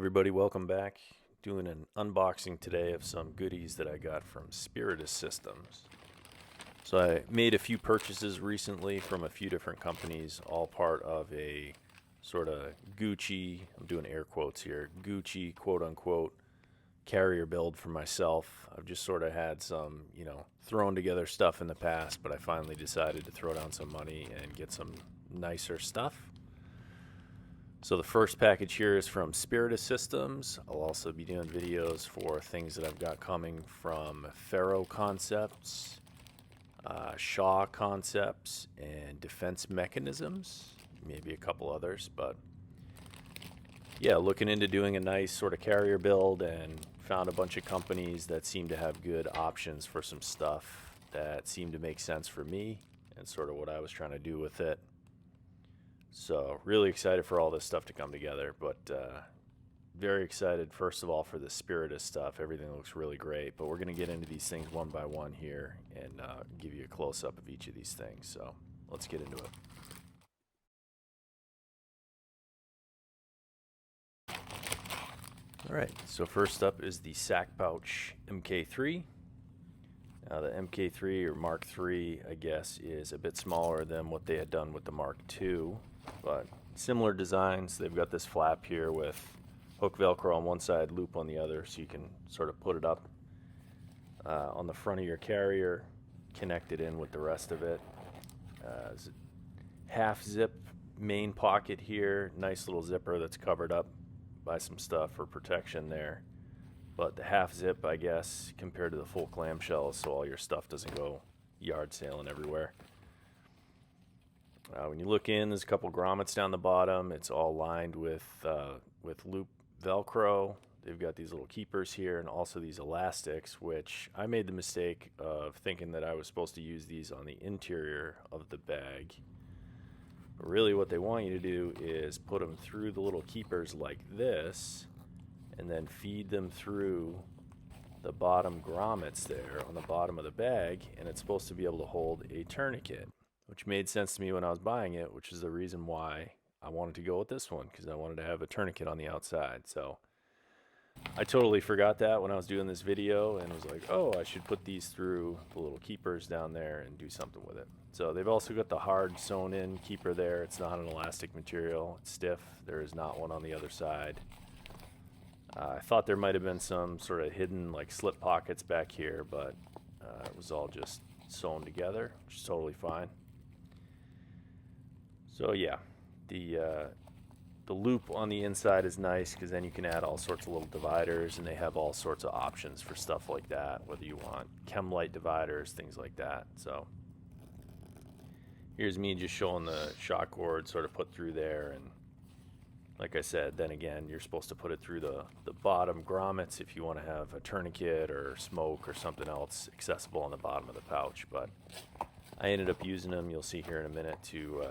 everybody, welcome back. Doing an unboxing today of some goodies that I got from Spiritus Systems. So I made a few purchases recently from a few different companies, all part of a sort of Gucci, I'm doing air quotes here, Gucci quote unquote carrier build for myself. I've just sort of had some, thrown together stuff in the past, but I finally decided to throw down some money and get some nicer stuff. So the first package here is from Spiritus Systems. I'll also be doing videos for things that I've got coming from Ferro Concepts, Shaw Concepts, and Defense Mechanisms. Maybe a couple others, but yeah, looking into doing a nice sort of carrier build and found a bunch of companies that seem to have good options for some stuff that seemed to make sense for me and sort of what I was trying to do with it. So really excited for all this stuff to come together, but very excited first of all for the Spiritus stuff. Everything looks really great, but we're going to get into these things one by one here and give you a close-up of each of these things. So let's get into it. All right, so first up is the sack pouch Mk3. Now the Mk3 or Mark III, I guess, is a bit smaller than what they had done with the Mark II, but similar designs. They've got this flap here with hook Velcro on one side, loop on the other, so you can sort of put it up on the front of your carrier, connect it in with the rest of it. Half zip main pocket here, nice little zipper that's covered up by some stuff for protection there. But the half zip, I guess, compared to the full clamshell, so all your stuff doesn't go yard sailing everywhere. When you look in, there's a couple grommets down the bottom. It's all lined with loop Velcro. They've got these little keepers here and also these elastics, which I made the mistake of thinking that I was supposed to use these on the interior of the bag. But really what they want you to do is put them through the little keepers like this, and then feed them through the bottom grommets there on the bottom of the bag, and it's supposed to be able to hold a tourniquet, which made sense to me when I was buying it, which is the reason why I wanted to go with this one, because I wanted to have a tourniquet on the outside. So I totally forgot that when I was doing this video and was like, oh, I should put these through the little keepers down there and do something with it. So they've also got the hard sewn in keeper there. It's not an elastic material, it's stiff. There is not one on the other side. I thought there might have been some sort of hidden like slip pockets back here, but it was all just sewn together, which is totally fine. So yeah, the loop on the inside is nice because then you can add all sorts of little dividers, and they have all sorts of options for stuff like that, whether you want chem light dividers, things like that. So here's me just showing the shock cord sort of put through there, and like I said, then again, you're supposed to put it through the bottom grommets if you want to have a tourniquet or smoke or something else accessible on the bottom of the pouch. But I ended up using them, you'll see here in a minute, to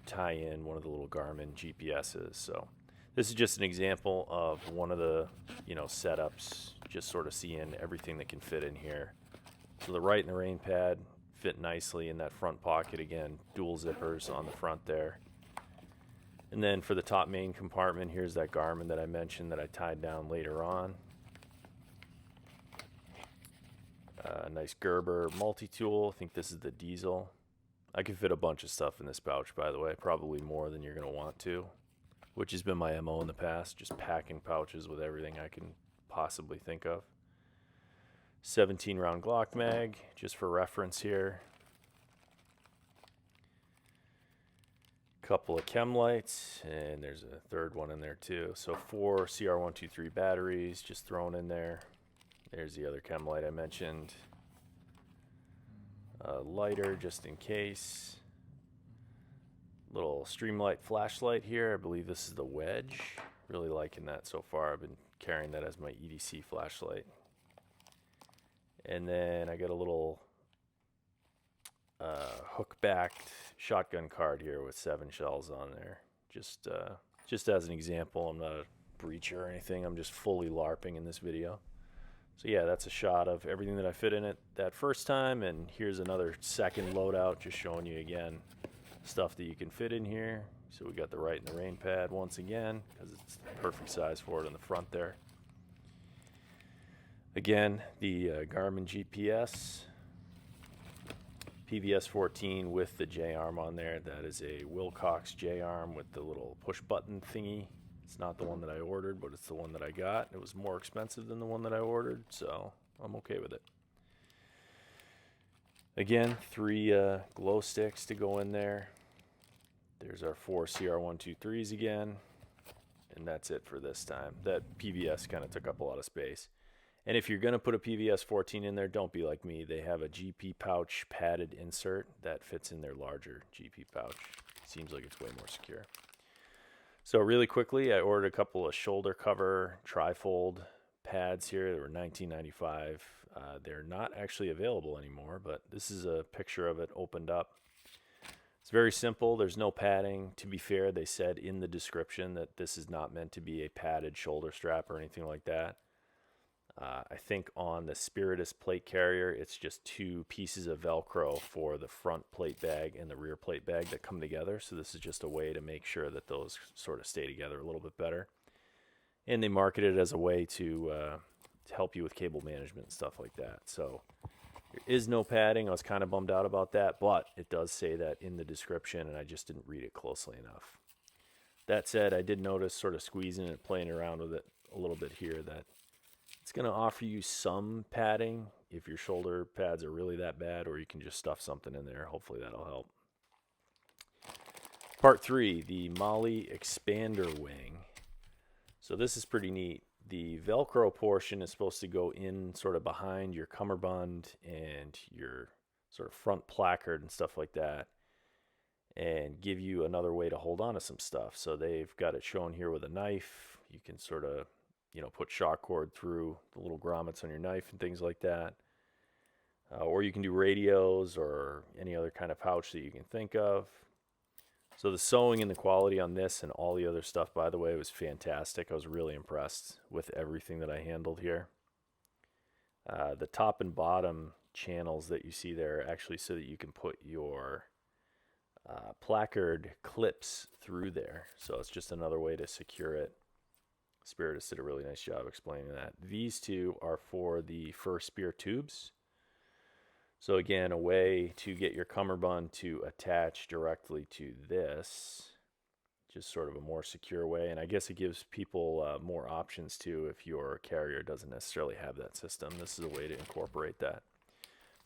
tie in one of the little Garmin GPSs. So this is just an example of one of the setups, just sort of seeing everything that can fit in here. So the right and the rain pad fit nicely in that front pocket. Again, dual zippers on the front there. And then for the top main compartment, here's that Garmin that I mentioned that I tied down later on. Nice Gerber multi-tool. I think this is the diesel. I can fit a bunch of stuff in this pouch, by the way, probably more than you're going to want to, which has been my MO in the past, just packing pouches with everything I can possibly think of. 17 round Glock mag, just for reference here. Couple of chem lights, and there's a third one in there too. So 4 CR123 batteries just thrown in there. There's the other chem light I mentioned. A lighter just in case. Little Streamlight flashlight here. I believe this is the Wedge. Really liking that so far. I've been carrying that as my EDC flashlight. And then I got a little hook-backed shotgun card here with 7 shells on there. Just as an example, I'm not a breacher or anything. I'm just fully LARPing in this video. So yeah, that's a shot of everything that I fit in it that first time, and here's another second loadout, just showing you again stuff that you can fit in here. So we got the Right in the Rain pad once again, because it's the perfect size for it in the front there. Again, the Garmin GPS, PVS 14 with the J-arm on there. That is a Wilcox J-arm with the little push button thingy. It's not the one that I ordered, but it's the one that I got. It was more expensive than the one that I ordered, so I'm okay with it. Again, 3 glow sticks to go in there. There's our 4 CR123s again, and that's it for this time. That PVS kind of took up a lot of space. And if you're going to put a PVS 14 in there, don't be like me. They have a GP pouch padded insert that fits in their larger GP pouch. Seems like it's way more secure. So really quickly, I ordered a couple of shoulder cover Trifold pads here. They were $19.95. They're not actually available anymore, but this is a picture of it opened up. It's very simple. There's no padding. To be fair, they said in the description that this is not meant to be a padded shoulder strap or anything like that. I think on the Spiritus plate carrier, it's just 2 pieces of Velcro for the front plate bag and the rear plate bag that come together. So this is just a way to make sure that those sort of stay together a little bit better. And they market it as a way to help you with cable management and stuff like that. So there is no padding. I was kind of bummed out about that, but it does say that in the description, and I just didn't read it closely enough. That said, I did notice sort of squeezing it, playing around with it a little bit here, that it's going to offer you some padding if your shoulder pads are really that bad, or you can just stuff something in there. Hopefully that'll help. Part 3, the Molle expander wing. So this is pretty neat. The Velcro portion is supposed to go in sort of behind your cummerbund and your sort of front placard and stuff like that, and give you another way to hold on to some stuff. So they've got it shown here with a knife. You can sort of, put shock cord through the little grommets on your knife and things like that. Or you can do radios or any other kind of pouch that you can think of. So the sewing and the quality on this and all the other stuff, by the way, was fantastic. I was really impressed with everything that I handled here. The top and bottom channels that you see there are actually so that you can put your placard clips through there. So it's just another way to secure it. Spiritus did a really nice job explaining that. These 2 are for the first spear tubes. So again, a way to get your cummerbund to attach directly to this, just sort of a more secure way. And I guess it gives people more options too if your carrier doesn't necessarily have that system. This is a way to incorporate that.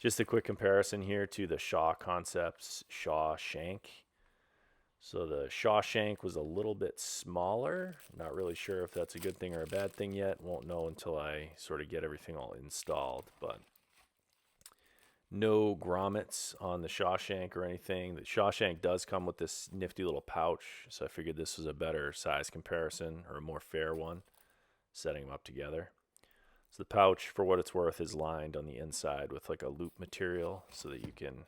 Just a quick comparison here to the Shaw Concepts Shaw Shank. So the Shaw Shank was a little bit smaller. Not really sure if that's a good thing or a bad thing yet. Won't know until I sort of get everything all installed. But no grommets on the Shaw Shank or anything. The Shaw Shank does come with this nifty little pouch, so I figured this was a better size comparison, or a more fair one, setting them up together. So the pouch, for what it's worth, is lined on the inside with like a loop material so that you can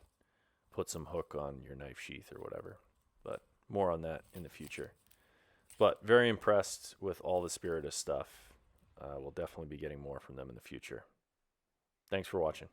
put some hook on your knife sheath or whatever. But more on that in the future. But very impressed with all the Spiritus stuff. We'll definitely be getting more from them in the future. Thanks for watching.